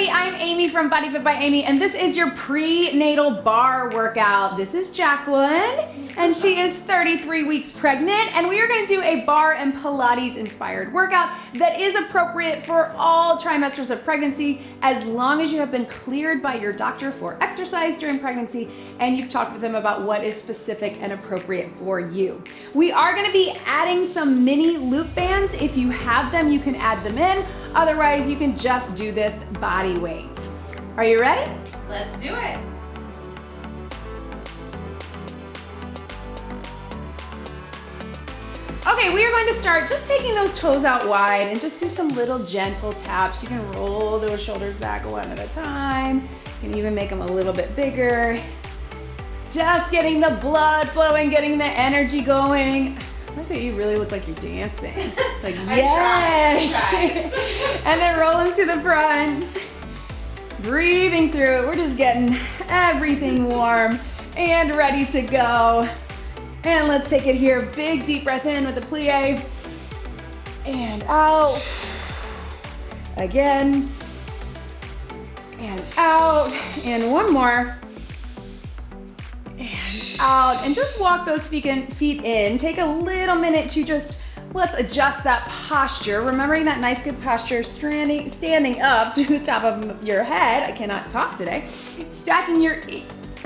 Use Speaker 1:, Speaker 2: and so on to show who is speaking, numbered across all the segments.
Speaker 1: everybody, I'm Amy from BodyFit by Amy, and this is your prenatal bar workout. This is Jacqueline, and she is 33 weeks pregnant, and we are going to do a bar and Pilates inspired workout that is appropriate for all trimesters of pregnancy, as long as you have been cleared by your doctor for exercise during pregnancy, and you've talked with them about what is specific and appropriate for you. We are going to be adding some mini loop bands. If you have them, you can add them in. Otherwise, you can just do this body weight. Are you ready?
Speaker 2: Let's do it.
Speaker 1: Okay, we are going to start just taking those toes out wide and just do some little gentle taps. You can roll those shoulders back one at a time. You can even make them a little bit bigger. Just getting the blood flowing, getting the energy going. I like that you really look like you're dancing. Like, yay!
Speaker 2: I tried.
Speaker 1: And then roll them to the front. Breathing through it. We're just getting everything warm and ready to go. And let's take it here. Big deep breath in with the plie. And out. Again. And out. And one more. And out. And just walk those feet in. Take a little minute to just, let's adjust that posture. Remembering that nice good posture, standing up to the top of your head. I cannot talk today. Stacking your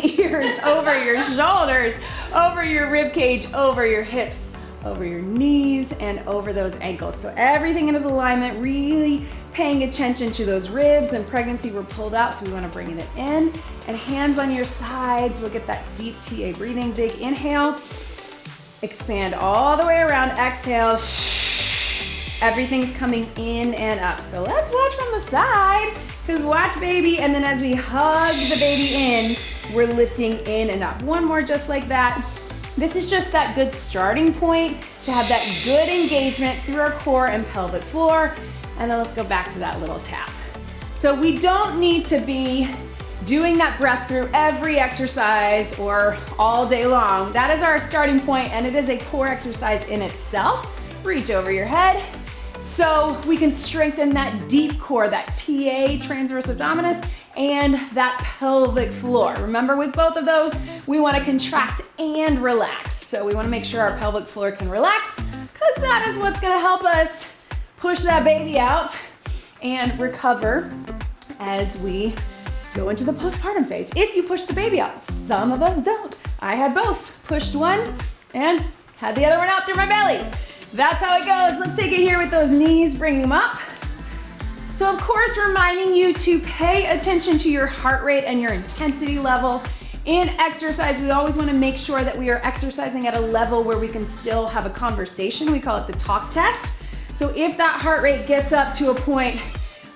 Speaker 1: ears over your shoulders, over your rib cage, over your hips, over your knees, and over those ankles. So everything in its alignment, really paying attention to those ribs. And pregnancy were pulled out, so we want to bring it in. And hands on your sides. We'll get that deep TA breathing. Big inhale. Expand all the way around. Exhale. Everything's coming in and up. So let's watch from the side, because watch baby. And then as we hug the baby in, we're lifting in and up. One more just like that. This is just that good starting point to have that good engagement through our core and pelvic floor. And then let's go back to that little tap. So we don't need to be doing that breath through every exercise or all day long. That is our starting point, and it is a core exercise in itself. Reach over your head so we can strengthen that deep core, that TA, transverse abdominis, and that pelvic floor. Remember, with both of those, we want to contract and relax. So we want to make sure our pelvic floor can relax, because that is what's going to help us push that baby out and recover as we go into the postpartum phase. If you push the baby out, some of us don't. I had both. Pushed one and had the other one out through my belly. That's how it goes. Let's take it here with those knees, bring them up. So of course, reminding you to pay attention to your heart rate and your intensity level. In exercise, we always want to make sure that we are exercising at a level where we can still have a conversation. We call it the talk test. So if that heart rate gets up to a point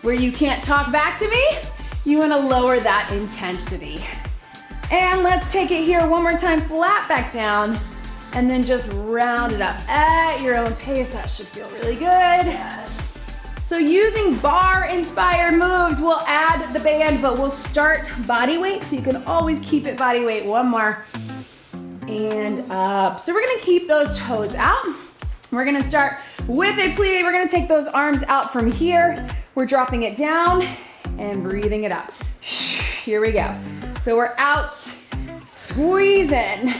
Speaker 1: where you can't talk back to me, you want to lower that intensity. And let's take it here one more time, flat back down, and then just round it up at your own pace. That should feel really good. So using bar inspired moves, we'll add the band, but we'll start body weight, so you can always keep it body weight. One more, and up. So we're gonna keep those toes out. We're gonna start with a plie. We're gonna take those arms out from here. We're dropping it down and breathing it up. Here we go. So we're out, squeezing.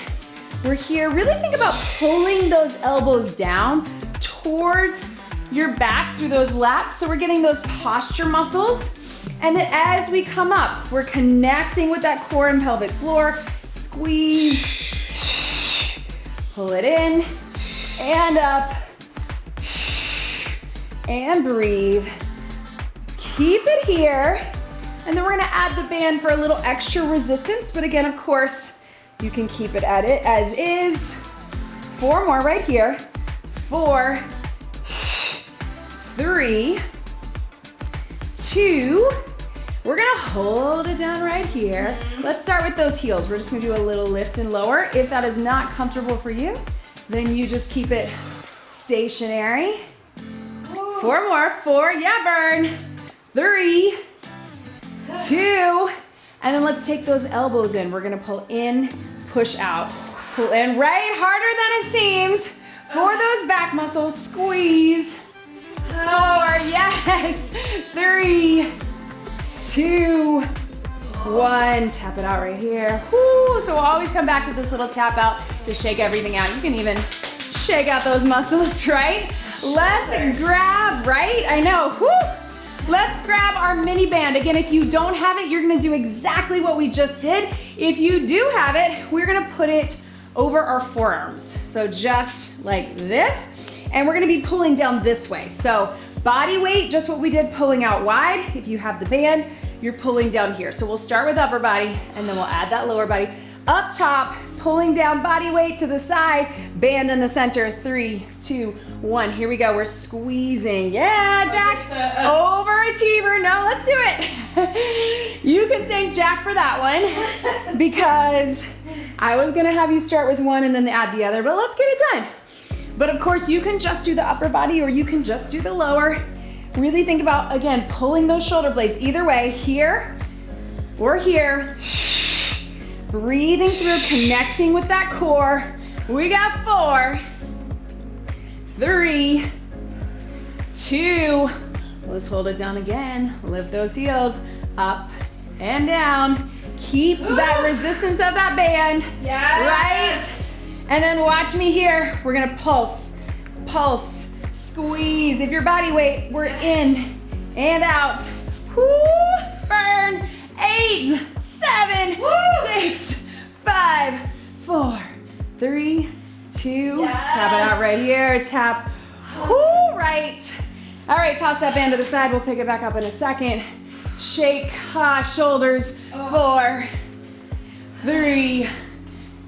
Speaker 1: We're here. Really think about pulling those elbows down towards your back through those lats. So we're getting those posture muscles. And then as we come up, we're connecting with that core and pelvic floor. Squeeze, pull it in, and up, and breathe. Keep it here, and then we're gonna add the band for a little extra resistance, but again, of course, you can keep it at it as is. 4 more right here. 4, 3, 2, we're gonna hold it down right here. Let's start with those heels. We're just gonna do a little lift and lower. If that is not comfortable for you, then you just keep it stationary. 4 more, 4, yeah, burn. 3, 2, and then let's take those elbows in. We're gonna pull in, push out. Pull in right, harder than it seems. For those back muscles, squeeze. 4, yes. 3, 2, 1. Tap it out right here. Woo. So we'll always come back to this little tap out to shake everything out. You can even shake out those muscles, right? Let's grab, right? I know. Woo. Let's grab our mini band. Again, if you don't have it, you're gonna do exactly what we just did. If you do have it, we're gonna put it over our forearms. So just like this, and we're gonna be pulling down this way. So body weight, just what we did, pulling out wide. If you have the band, you're pulling down here. So we'll start with upper body, and then we'll add that lower body. Up top, pulling down body weight to the side, band in the center. 3, 2, 1. Here we go. We're squeezing. Yeah, Jack. Overachiever. No, let's do it. You can thank Jack for that one because I was going to have you start with one and then add the other, but let's get it done. But of course, you can just do the upper body or you can just do the lower. Really think about, again, pulling those shoulder blades either way, here or here. Breathing through, connecting with that core. We got 4, 3, 2. Let's hold it down again. Lift those heels up and down. Keep that resistance of that band. Yes. Right? And then watch me here. We're gonna pulse, pulse, squeeze. If your body weight, we're in and out. Woo, burn. 8, 7, 6, 5, 4, 3, 2. Yes. Tap it out right here. Tap. Woo, right. All right, toss that band to the side. We'll pick it back up in a second. Shake, shoulders. 4, 3,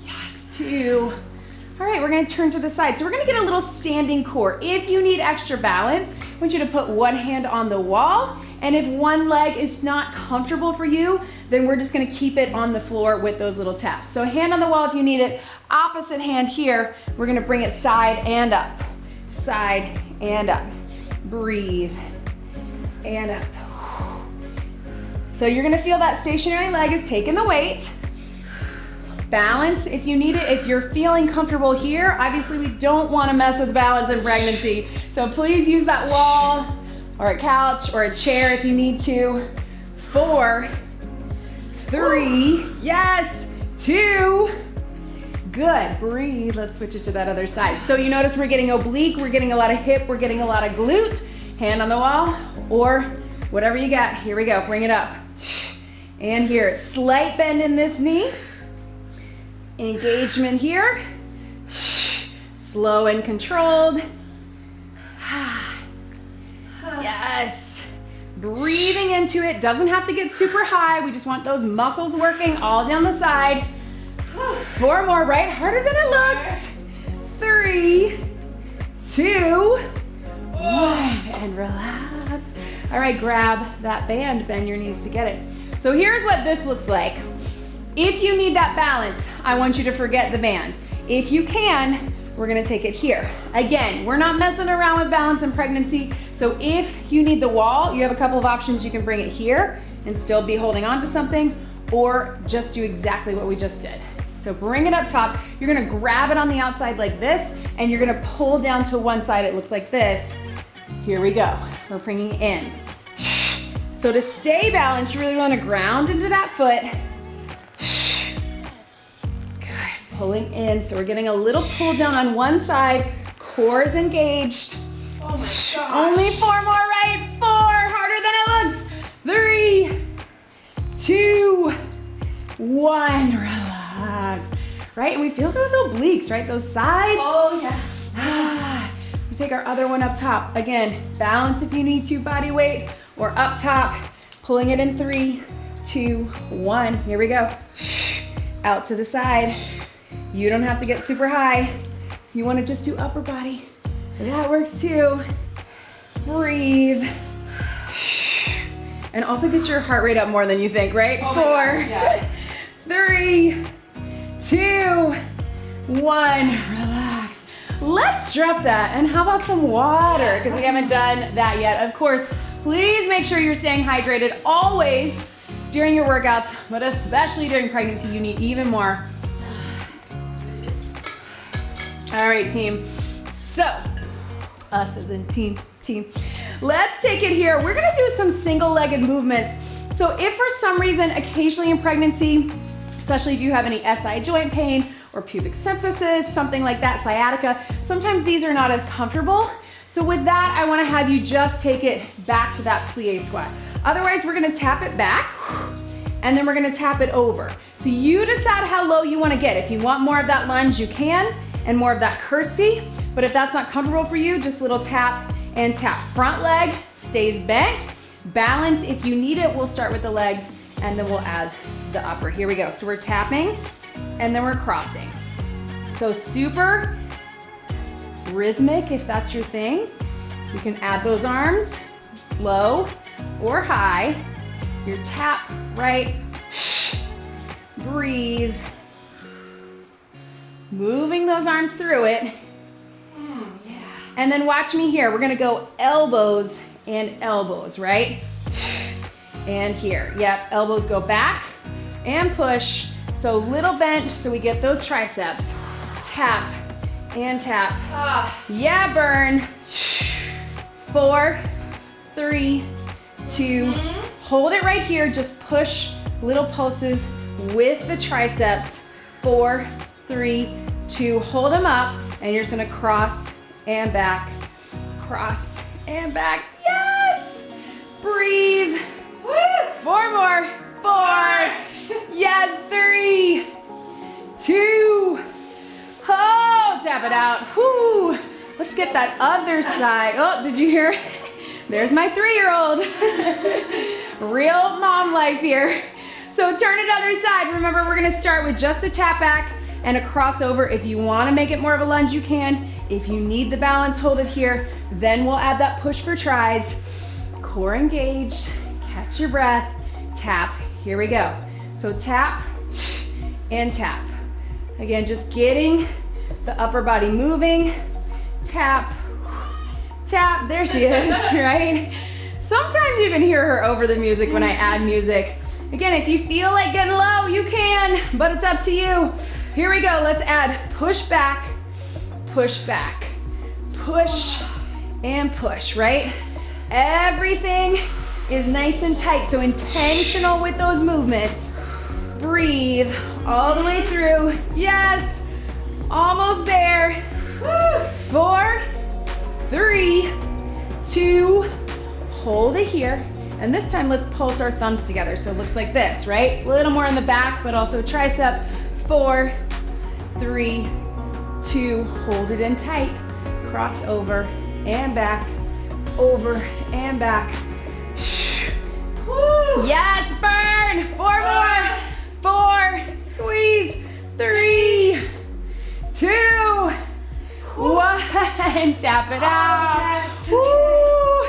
Speaker 1: yes, 2. All right, we're gonna turn to the side. So we're gonna get a little standing core. If you need extra balance, I want you to put one hand on the wall. And if one leg is not comfortable for you, then we're just gonna keep it on the floor with those little taps. So hand on the wall if you need it. Opposite hand here, we're gonna bring it side and up. Side and up. Breathe. And up. So you're gonna feel that stationary leg is taking the weight. Balance if you need it. If you're feeling comfortable here, obviously we don't wanna mess with balance in pregnancy. So please use that wall or a couch or a chair if you need to. 4, 3, yes, 2, good, breathe. Let's switch it to that other side. So you notice we're getting oblique, we're getting a lot of hip, we're getting a lot of glute. Hand on the wall or whatever you got. Here we go, bring it up. And here, slight bend in this knee. Engagement here. Slow and controlled. Yes. Breathing into it. Doesn't have to get super high. We just want those muscles working all down the side. 4 more, right? Harder than it looks. 3, 2, 1. And relax. All right, grab that band. Bend your knees to get it. So here's what this looks like. If you need that balance, I want you to forget the band. If you can, we're gonna take it here. Again, we're not messing around with balance in pregnancy, so if you need the wall, you have a couple of options. You can bring it here and still be holding on to something, or just do exactly what we just did. So bring it up top, you're gonna grab it on the outside like this, and you're gonna pull down to one side, it looks like this. Here we go, we're bringing in. So to stay balanced, you really wanna ground into that foot. Pulling in, so we're getting a little pull down on one side, core is engaged.
Speaker 2: Oh my gosh.
Speaker 1: Only 4 more, right? 4, harder than it looks. 3, 2, 1, relax. Right, and we feel those obliques, right? Those sides.
Speaker 2: Oh yeah.
Speaker 1: We take our other one up top. Again, balance if you need to, body weight, or up top, pulling it in 3, 2, 1. Here we go. Out to the side. You don't have to get super high. If you want to just do upper body, that works too. Breathe. And also get your heart rate up more than you think, right?
Speaker 2: Oh
Speaker 1: 4,
Speaker 2: yeah.
Speaker 1: 3, 2, 1. Relax. Let's drop that. And how about some water? Because we haven't done that yet. Of course, please make sure you're staying hydrated always during your workouts, but especially during pregnancy, you need even more. All right, team. So, us as in team. Let's take it here. We're gonna do some single-legged movements. So if for some reason, occasionally in pregnancy, especially if you have any SI joint pain or pubic symphysis, something like that, sciatica, sometimes these are not as comfortable. So with that, I wanna have you just take it back to that plie squat. Otherwise, we're gonna tap it back, and then we're gonna tap it over. So you decide how low you wanna get. If you want more of that lunge, you can, and more of that curtsy. But if that's not comfortable for you, just little tap and tap. Front leg stays bent. Balance, if you need it, we'll start with the legs, and then we'll add the upper. Here we go. So we're tapping, and then we're crossing. So super rhythmic, if that's your thing. You can add those arms, low or high. Your tap, right? Breathe. Moving those arms through it.
Speaker 2: Yeah.
Speaker 1: And then watch me here. We're gonna go elbows and elbows, right? And here, yep, elbows go back and push. So little bend so we get those triceps. Tap and tap. Yeah, burn. 4, 3, 2. Hold it right here. Just push little pulses with the triceps. 4, 3, 2. Hold them up, and you're just gonna cross and back. Cross and back. Yes! Breathe. 4 more. 4. Yes, 3, 2. Oh, tap it out. Whoo. Let's get that other side. Oh, did you hear? There's my 3-year-old. Real mom life here. So turn it other side. Remember, we're gonna start with just a tap back and a crossover. If you wanna make it more of a lunge, you can. If you need the balance, hold it here. Then we'll add that push for tries. Core engaged, catch your breath, tap. Here we go. So tap and tap. Again, just getting the upper body moving. Tap, tap. There she is, right? Sometimes you can hear her over the music when I add music. Again, if you feel like getting low, you can, but it's up to you. Here we go. Let's add push back, push back, push and push, right? Everything is nice and tight, so intentional with those movements. Breathe all the way through. Yes, almost there. 4, 3, 2, hold it here. And this time, let's pulse our thumbs together. So it looks like this, right? A little more in the back, but also triceps. 4, 3, 2, hold it in tight. Cross over and back, over and back. Yes, burn. 4 more. 4, squeeze. 3, 2, 1. Tap it out.
Speaker 2: Yes.
Speaker 1: Woo.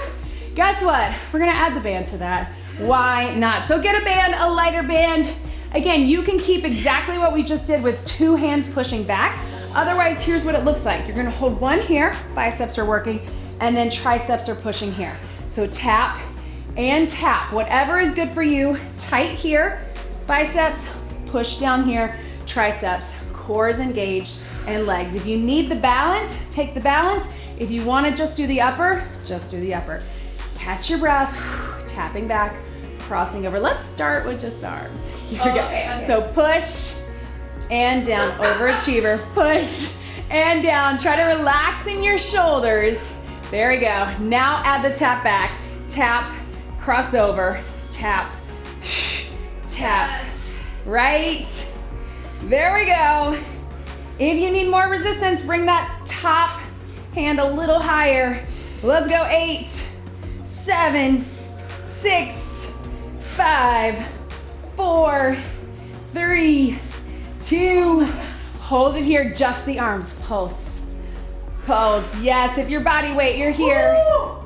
Speaker 1: Guess what? We're gonna add the band to that. Why not? So get a band, a lighter band. Again, you can keep exactly what we just did with 2 hands pushing back. Otherwise, here's what it looks like. You're gonna hold one here, biceps are working, and then triceps are pushing here. So tap and tap, whatever is good for you. Tight here, biceps, push down here, triceps, core is engaged, and legs. If you need the balance, take the balance. If you wanna just do the upper, just do the upper. Catch your breath, tapping back, crossing over. Let's start with just the arms. Here we go.
Speaker 2: Okay.
Speaker 1: So push and down, overachiever. Push and down. Try to relax in your shoulders. There we go. Now add the tap back. Tap, crossover, tap, tap.
Speaker 2: Yes.
Speaker 1: Right? There we go. If you need more resistance, bring that top hand a little higher. Let's go. 8, 7, 6, 5, 4, 3, 2. Hold it here, just the arms. Pulse, pulse. Yes, if your body weight, you're here.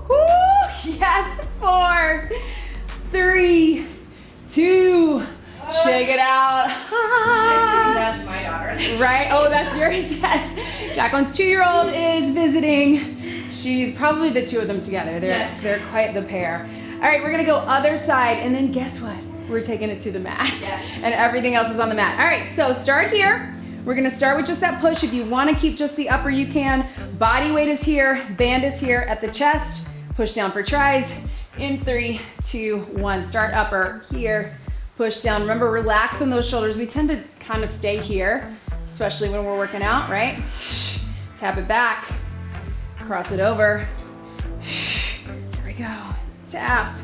Speaker 1: Woo! Yes, 4, 3, 2. Shake it out.
Speaker 2: That's my daughter.
Speaker 1: Right? Oh, that's yours. Yes. Jacqueline's 2-year-old is visiting. She's probably the 2 of them together. They're quite the pair. All right, we're gonna go other side, and then guess what? We're taking it to the mat.
Speaker 2: Yes.
Speaker 1: And everything else is on the mat. All right, so start here. We're gonna start with just that push. If you wanna keep just the upper, you can. Body weight is here, band is here at the chest. Push down for tries. In 3, 2, 1. Start upper here, push down. Remember, relax in those shoulders. We tend to kind of stay here, especially when we're working out, right? Tap it back, cross it over. There we go, tap.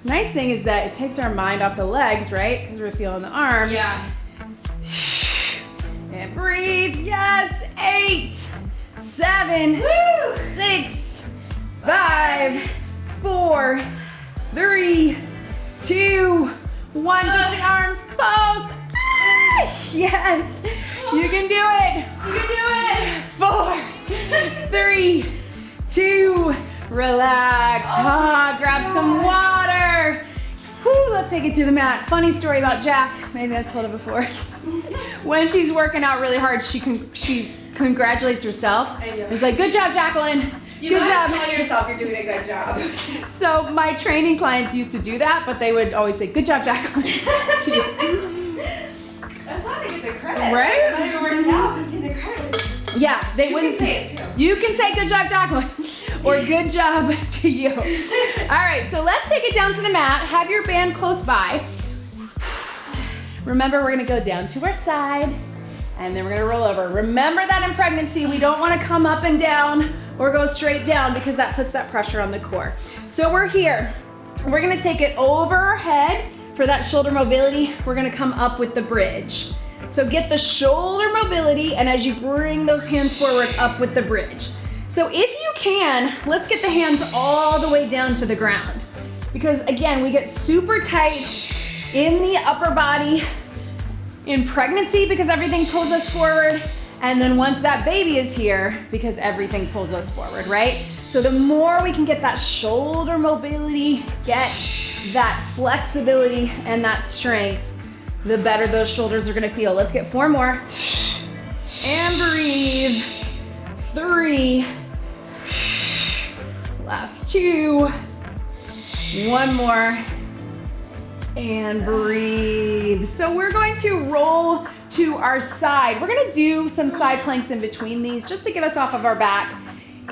Speaker 1: Nice thing is that it takes our mind off the legs, right? Because we're feeling the arms.
Speaker 2: Yeah.
Speaker 1: And breathe, yes. 8, 7, 6, 5, 4, 3, 2, 1. Just the arms close. Yes, you can do it.
Speaker 2: You can do it.
Speaker 1: 4, 3, 2, relax. Grab some water. Whew, let's take it to the mat. Funny story about Jack. Maybe I've told it before. When she's working out really hard, she congratulates herself.
Speaker 2: I know.
Speaker 1: It's like, good job, Jacqueline.
Speaker 2: You
Speaker 1: Good
Speaker 2: gotta
Speaker 1: job.
Speaker 2: tell yourself you're doing a good job.
Speaker 1: So my training clients used to do that, but they would always say, good job, Jacqueline.
Speaker 2: I'm glad I get the credit.
Speaker 1: Right?
Speaker 2: I'm not even working out, but I get the credit.
Speaker 1: Yeah, they
Speaker 2: You
Speaker 1: wouldn't
Speaker 2: can say it too.
Speaker 1: You can say good job, Jacqueline, or good job to you. All right, so let's take it down to the mat. Have your band close by. Remember, we're gonna go down to our side, and then we're gonna roll over. Remember that in pregnancy, we don't wanna come up and down or go straight down because that puts that pressure on the core. So we're here. We're gonna take it over our head for that shoulder mobility. We're gonna come up with the bridge. So get the shoulder mobility, and as you bring those hands forward, up with the bridge. So if you can, let's get the hands all the way down to the ground. Because again, we get super tight in the upper body in pregnancy because everything pulls us forward. And then once that baby is here, because everything pulls us forward, right? So the more we can get that shoulder mobility, get that flexibility and that strength, the better those shoulders are gonna feel. Let's get 4 more. And breathe. 3. Last 2. 1 more. And breathe. So we're going to roll to our side. We're gonna do some side planks in between these just to get us off of our back.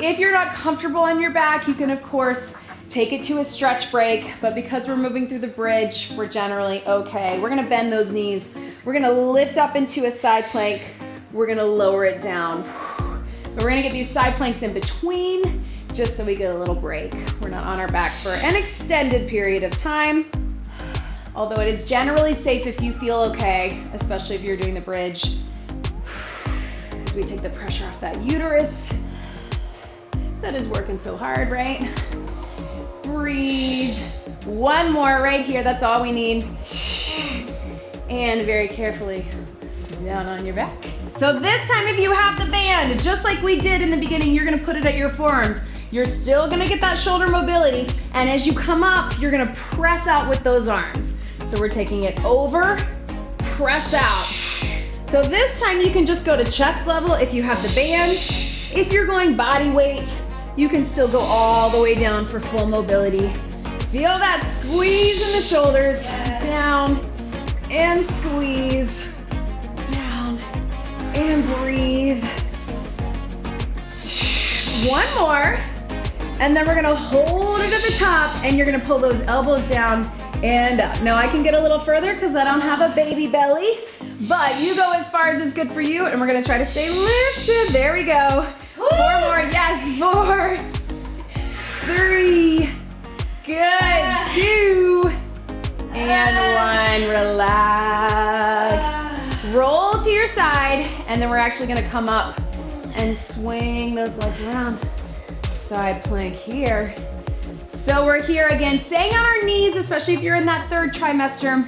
Speaker 1: If you're not comfortable on your back, you can of course take it to a stretch break, but because we're moving through the bridge, we're generally okay. We're gonna bend those knees. We're gonna lift up into a side plank. We're gonna lower it down. But we're gonna get these side planks in between just so we get a little break. We're not on our back for an extended period of time. Although it is generally safe if you feel okay, especially if you're doing the bridge, as we take the pressure off that uterus that is working so hard, right? Breathe. 1 more right here, that's all we need. And very carefully down on your back. So this time if you have the band, just like we did in the beginning, you're gonna put it at your forearms. You're still gonna get that shoulder mobility, and as you come up, you're gonna press out with those arms. So we're taking it over, press out. So this time you can just go to chest level if you have the band. If you're going body weight, you can still go all the way down for full mobility. Feel that squeeze in the shoulders.
Speaker 2: Yes.
Speaker 1: Down and squeeze. Down and breathe. 1 more. And then we're gonna hold it at the top, and you're gonna pull those elbows down and up. Now I can get a little further because I don't have a baby belly, but you go as far as is good for you, and we're gonna try to stay lifted. There we go. 4 more, yes, 4, 3, good, 2, and 1, relax. Roll to your side, and then we're actually gonna come up and swing those legs around. Side plank here. So we're here again, staying on our knees, especially if you're in that 3rd trimester.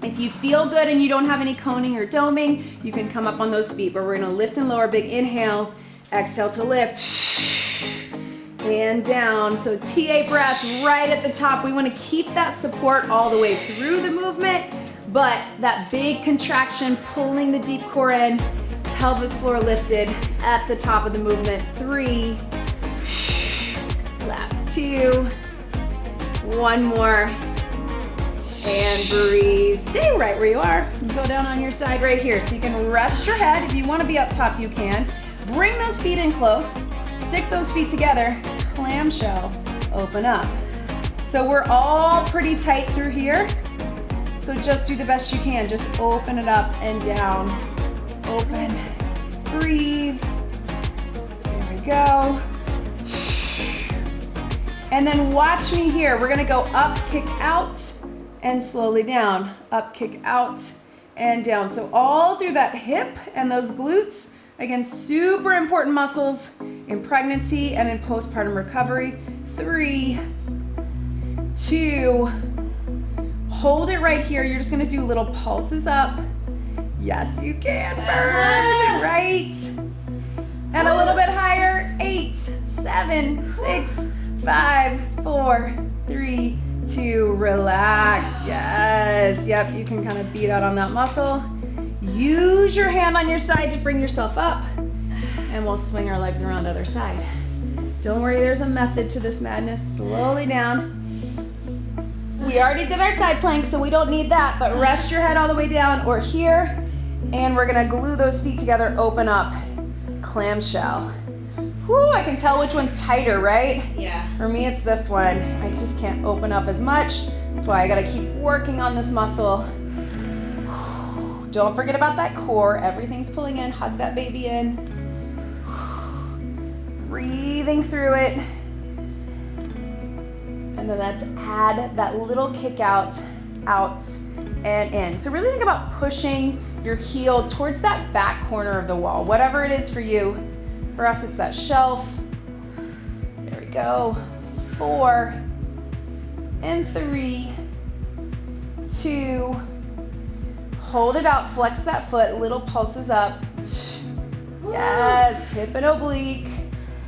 Speaker 1: If you feel good and you don't have any coning or doming, you can come up on those feet, but we're gonna lift and lower. Big inhale, exhale to lift, and down. So TA breath right at the top. We wanna keep that support all the way through the movement, but that big contraction, pulling the deep core in, pelvic floor lifted at the top of the movement. 3, last 2, 1 more, and breathe. Stay right where you are. Go down on your side right here. So you can rest your head. If you want to be up top, you can. Bring those feet in close. Stick those feet together. Clamshell. Open up. So we're all pretty tight through here. So just do the best you can. Just open it up and down. Open, breathe. There we go. And then watch me here. We're gonna go up, kick out, and slowly down. Up, kick out, and down. So all through that hip and those glutes. Again, super important muscles in pregnancy and in postpartum recovery. 3, 2, hold it right here. You're just gonna do little pulses up. Yes, you can, burn, right? And a little bit higher. 8, 7, 6, 5, 4, 3, 2, relax. Yes, yep, you can kind of beat out on that muscle. Use your hand on your side to bring yourself up, and we'll swing our legs around the other side. Don't worry, there's a method to this madness. Slowly down. We already did our side plank, so we don't need that, but rest your head all the way down or here, and we're gonna glue those feet together, open up, clamshell. Whew, I can tell which one's tighter, right?
Speaker 2: Yeah.
Speaker 1: For me, it's this one. I just can't open up as much. That's why I gotta keep working on this muscle. Don't forget about that core. Everything's pulling in. Hug that baby in. Breathing through it. And then let's add that little kick out, and in. So really think about pushing your heel towards that back corner of the wall, whatever it is for you. For us, it's that shelf. There we go. 4, and 3, 2, hold it out, flex that foot, little pulses up. Yes, hip and oblique.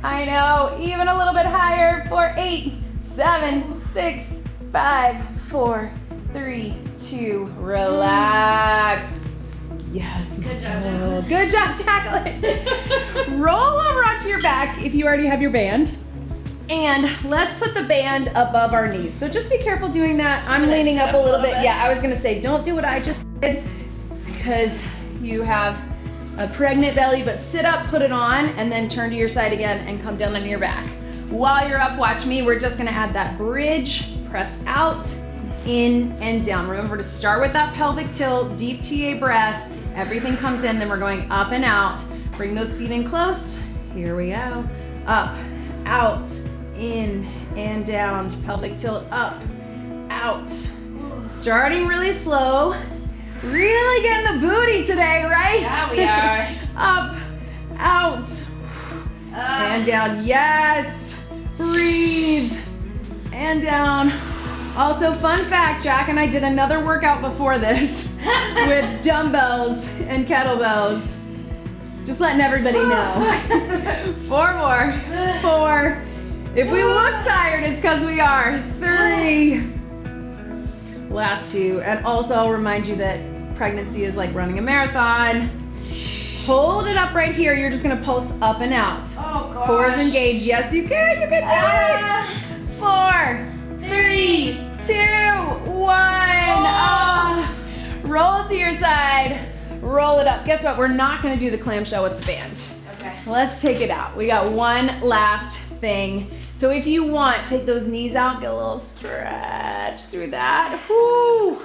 Speaker 1: I know, even a little bit higher for 8, 7, 6, 5, 4, 3, 2, relax. Yes.
Speaker 2: Good job, Jacqueline.
Speaker 1: Good job, Jacqueline. Roll over onto your back if you already have your band. And let's put the band above our knees. So just be careful doing that. I'm leaning up a little bit. Yeah, I was gonna say, don't do what I just did because you have a pregnant belly, but sit up, put it on, and then turn to your side again and come down on your back. While you're up, watch me. We're just gonna add that bridge, press out, in and down. Remember to start with that pelvic tilt, deep TA breath. Everything comes in, then we're going up and out. Bring those feet in close. Here we go. Up, out, in and down. Pelvic tilt, up, out. Starting really slow. Really getting the booty today, right?
Speaker 2: Yeah, we are.
Speaker 1: Up, out, and down. Yes. Breathe. And down. Also, fun fact, Jack and I did another workout before this with dumbbells and kettlebells. Just letting everybody know. 4 more. 4. If we look tired, it's because we are. 3. Last 2. And also, I'll remind you that pregnancy is like running a marathon. Hold it up right here. You're just going to pulse up and out.
Speaker 2: Oh, gosh.
Speaker 1: Core is engaged. Yes, you can. You can do it. 4, 3, 2, 1. Oh. Roll it to your side. Roll it up. Guess what? We're not going to do the clamshell with the band.
Speaker 2: Okay.
Speaker 1: Let's take it out. We got one last thing. So if you want, take those knees out, get a little stretch through that. Woo.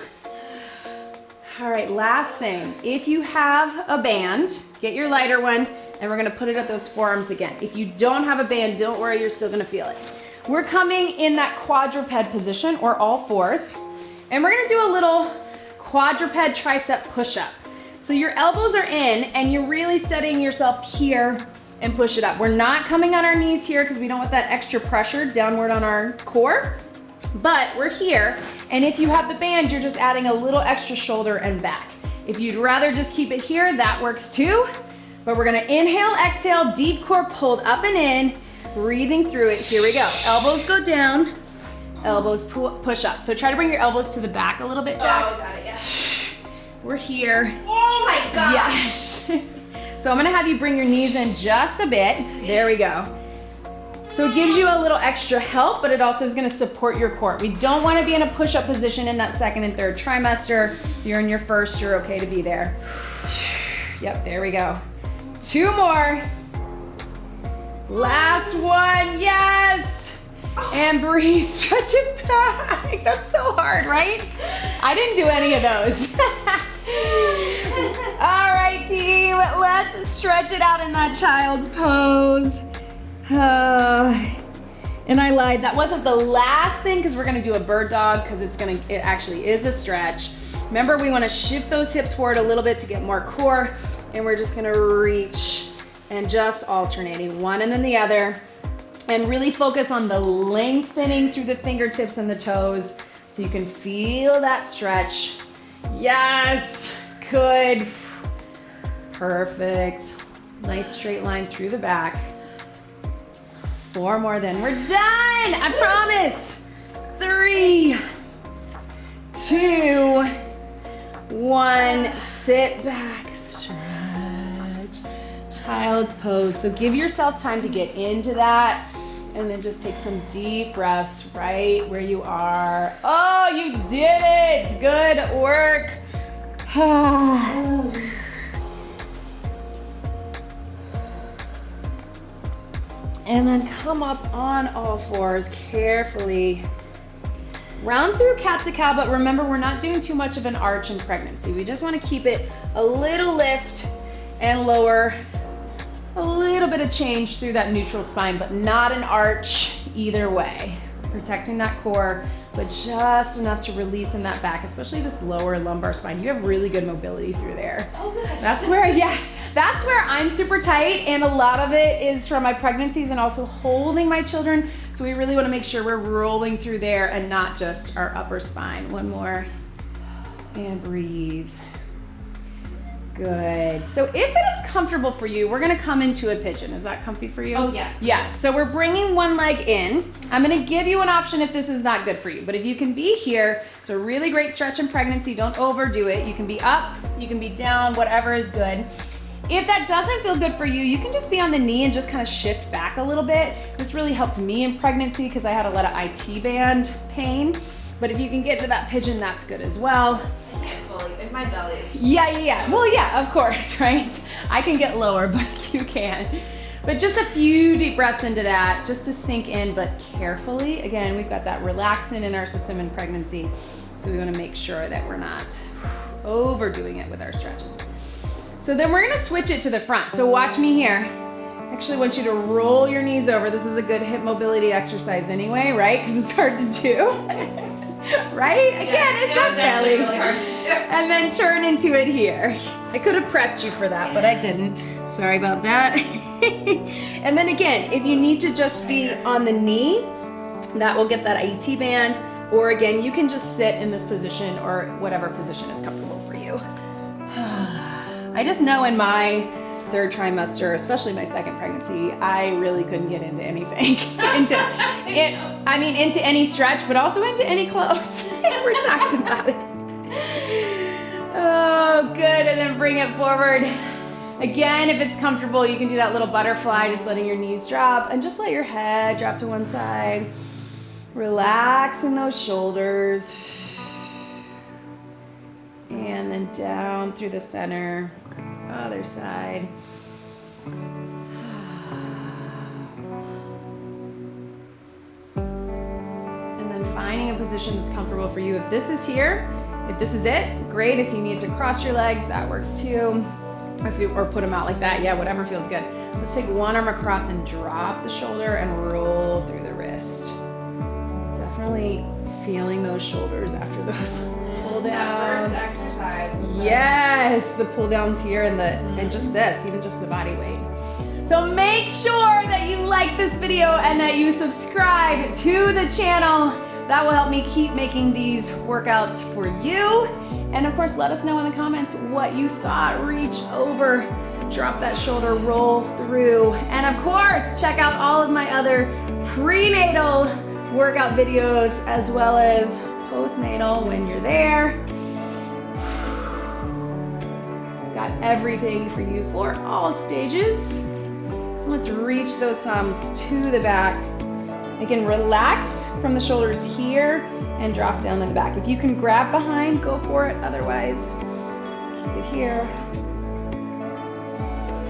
Speaker 1: All right, last thing. If you have a band, get your lighter one, and we're gonna put it at those forearms again. If you don't have a band, don't worry, you're still gonna feel it. We're coming in that quadruped position, or all fours, and we're gonna do a little quadruped tricep push-up. So your elbows are in, and you're really steadying yourself here and push it up. We're not coming on our knees here because we don't want that extra pressure downward on our core, but we're here. And if you have the band, you're just adding a little extra shoulder and back. If you'd rather just keep it here, that works too. But we're gonna inhale, exhale, deep core pulled up and in, breathing through it. Here we go. Elbows go down, elbows push up. So try to bring your elbows to the back a little bit, Jack.
Speaker 2: Oh, got it, yeah.
Speaker 1: We're here.
Speaker 2: Oh my gosh.
Speaker 1: Yes. So I'm gonna have you bring your knees in just a bit. There we go. So it gives you a little extra help, but it also is gonna support your core. We don't wanna be in a push-up position in that second and third trimester. If you're in your first, you're okay to be there. Yep, there we go. 2 more. Last one, yes. And breathe, stretch it back. That's so hard, right? I didn't do any of those. All right, team, let's stretch it out in that child's pose. And I lied, that wasn't the last thing because we're gonna do a bird dog because it actually is a stretch. Remember, we wanna shift those hips forward a little bit to get more core, and we're just gonna reach and just alternating one and then the other. And really focus on the lengthening through the fingertips and the toes so you can feel that stretch. Yes, good. Perfect. Nice straight line through the back. 4 more, then we're done, I promise. 3, 2, 1, sit back, stretch, child's pose. So give yourself time to get into that, and then just take some deep breaths right where you are. Oh, you did it, good work. And then come up on all fours carefully. Round through cat to cow, but remember, we're not doing too much of an arch in pregnancy. We just want to keep it a little lift and lower, a little bit of change through that neutral spine, but not an arch either way. Protecting that core, but just enough to release in that back, especially this lower lumbar spine. You have really good mobility through there.
Speaker 2: Oh, good.
Speaker 1: That's where I'm super tight, and a lot of it is from my pregnancies and also holding my children. So we really want to make sure we're rolling through there and not just our upper spine. One more, and breathe. Good. So if it is comfortable for you, we're gonna come into a pigeon. Is that comfy for you?
Speaker 2: Oh, yeah.
Speaker 1: Yeah, so we're bringing one leg in. I'm gonna give you an option if this is not good for you, but if you can be here, it's a really great stretch in pregnancy. Don't overdo it. You can be up, you can be down, whatever is good. If that doesn't feel good for you, you can just be on the knee and just kind of shift back a little bit. This really helped me in pregnancy because I had a lot of IT band pain. But if you can get to that pigeon, that's good as well.
Speaker 2: I can't fully, if my belly is just...
Speaker 1: Yeah. Well, yeah, of course, right? I can get lower, but you can. But just a few deep breaths into that, just to sink in, but carefully. Again, we've got that relaxin in our system in pregnancy, so we want to make sure that we're not overdoing it with our stretches. So then we're gonna switch it to the front. So watch me here. I actually want you to roll your knees over. This is a good hip mobility exercise anyway, right? Because it's hard to do. Right? Again, it's that belly.
Speaker 2: Really hard to do.
Speaker 1: And then turn into it here. I could have prepped you for that, but I didn't. Sorry about that. And then again, if you need to just be on the knee, that will get that IT band. Or again, you can just sit in this position or whatever position is comfortable for you. I just know in my 3rd trimester, especially my 2nd pregnancy, I really couldn't get into anything. into any stretch, but also into any clothes. We're talking about it. Oh, good, and then bring it forward. Again, if it's comfortable, you can do that little butterfly, just letting your knees drop, and just let your head drop to one side. Relax in those shoulders. And then down through the center. Other side. And then finding a position that's comfortable for you. If this is here, if this is it, great. If you need to cross your legs, that works too. Or put them out like that, yeah, whatever feels good. Let's take one arm across and drop the shoulder and roll through the wrist. Definitely feeling those shoulders after those pull downs.
Speaker 2: That first exercise.
Speaker 1: Yes, the pull downs here and just this, even just the body weight. So make sure that you like this video and that you subscribe to the channel. That will help me keep making these workouts for you. And of course, let us know in the comments what you thought. Reach over, drop that shoulder, roll through. And of course, check out all of my other prenatal workout videos as well as postnatal when you're there. Got everything for you for all stages. Let's reach those thumbs to the back. Again, relax from the shoulders here and drop down in the back. If you can grab behind, go for it. Otherwise, just keep it here.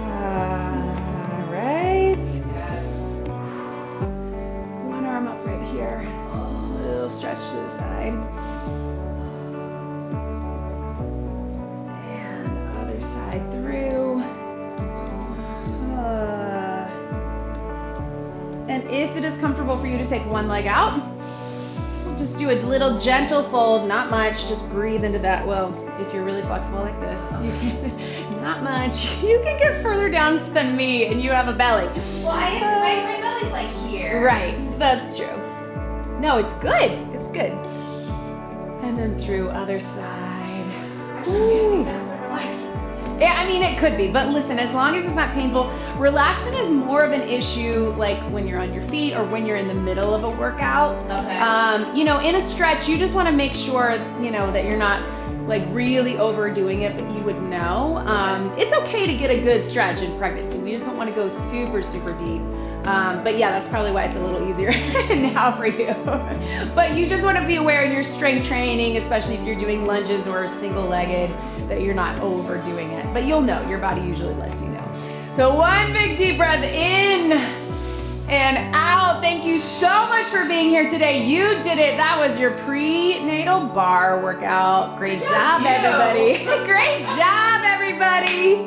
Speaker 1: All right. One arm up right little stretch to the side. And other side through. And if it is comfortable for you to take one leg out, just do a little gentle fold, not much, just breathe into that. Well, if you're really flexible like this, you can, not much. You can get further down than me and you have a belly.
Speaker 2: Well, my belly's like here.
Speaker 1: Right, that's true. No, it's good, it's good. And then through other side.
Speaker 2: Actually, that's the relaxing.
Speaker 1: Yeah, I mean, it could be, but listen, as long as it's not painful, relaxing is more of an issue like when you're on your feet or when you're in the middle of a workout.
Speaker 2: Okay.
Speaker 1: You know, in a stretch, you just want to make sure, you know, that you're not like really overdoing it, but you would know. It's okay to get a good stretch in pregnancy. We just don't want to go super, super deep. But yeah, that's probably why it's a little easier now for you. But you just want to be aware in your strength training, especially if you're doing lunges or single-legged, that you're not overdoing it. But you'll know, your body usually lets you know. So one big deep breath in and out. Thank you so much for being here today. You did it. That was your prenatal barre workout. Great job, everybody. Great job, everybody.